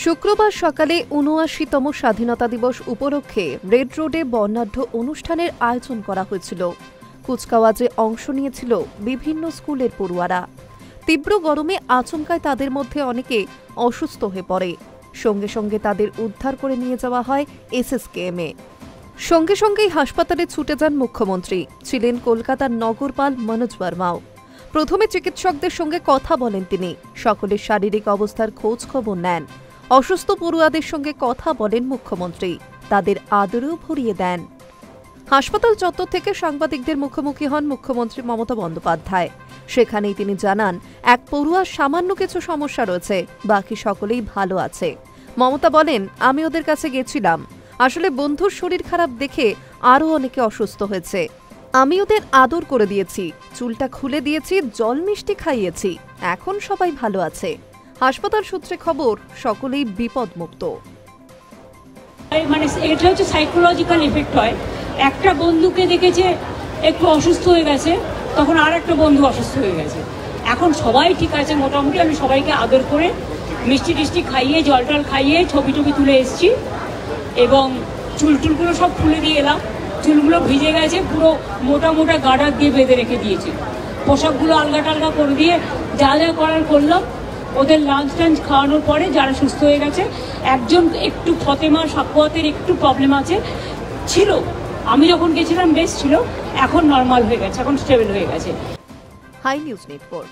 শুক্রবার সকালে ৭৯তম স্বাধীনতা দিবস উপলক্ষে রেড রোডে বর্ণাঢ্য অনুষ্ঠানের আয়োজন করা হয়েছিল। কুচকাওয়াজে অংশ নিয়েছিল বিভিন্ন স্কুলের পড়ুয়ারা। তীব্র গরমে আচমকায় তাদের মধ্যে অনেকে অসুস্থ হয়ে পড়ে। সঙ্গে সঙ্গে তাদের উদ্ধার করে নিয়ে যাওয়া হয় এসএসকেএমে। সঙ্গে সঙ্গেই হাসপাতালে ছুটে যান মুখ্যমন্ত্রী। ছিলেন কলকাতার নগরপাল মনোজ বর্মাও। প্রথমে চিকিৎসকদের সঙ্গে কথা বলেন তিনি। সকলের শারীরিক অবস্থার খোঁজ খবর নেন। অসুস্থ পড়ুয়াদের সঙ্গে কথা বলেন মুখ্যমন্ত্রী। তাদের আদরেও ভরিয়ে দেন। হাসপাতাল চত্বর থেকে সাংবাদিকদের মুখোমুখি হন মুখ্যমন্ত্রী মমতা বন্দ্যোপাধ্যায়। সেখানেই তিনি জানান, এক পড়ুয়ার সামান্য কিছু সমস্যা রয়েছে, বাকি সকলেই ভালো আছে। মমতা বলেন, আমি ওদের কাছে গেছিলাম। আসলে বন্ধুর শরীর খারাপ দেখে আরও অনেকে অসুস্থ হয়েছে। আমি ওদের আদর করে দিয়েছি, চুলটা খুলে দিয়েছি, জল মিষ্টি খাইয়েছি। এখন সবাই ভালো আছে। হাসপাতাল সূত্রে খবর, সকলেই বিপদমুক্ত। মানে এটা হচ্ছে সাইকোলজিক্যাল এফেক্ট হয়। একটা বন্ধুকে দেখেছে একটু অসুস্থ হয়ে গেছে, তখন আর একটা বন্ধু অসুস্থ হয়ে গেছে। এখন সবাই ঠিক আছে মোটামুটি। আমি সবাইকে আদর করে মিষ্টি টিষ্টি খাইয়ে, জল টল খাইয়ে, ছবি টবি তুলে এসেছি এবং চুলটুলগুলো সব খুলে দিয়ে এলাম। চুলগুলো ভিজে গেছে, পুরো মোটা মোটা গার্ডার দিয়ে বেঁধে রেখে দিয়েছে। পোশাকগুলো আলগা টালগা করে দিয়ে যা যা করার করলাম। ওদের লাঞ্চ টাঞ্চ খাওয়ানোর পরে যারা সুস্থ হয়ে গেছে, একজন একটু ফতেমা সাপ্পোয়াতের একটু প্রবলেম আছে ছিল, আমি যখন গেছিলাম বেশ ছিল, এখন নর্মাল হয়ে গেছে, এখন স্টেবল হয়ে গেছে। Hi News network.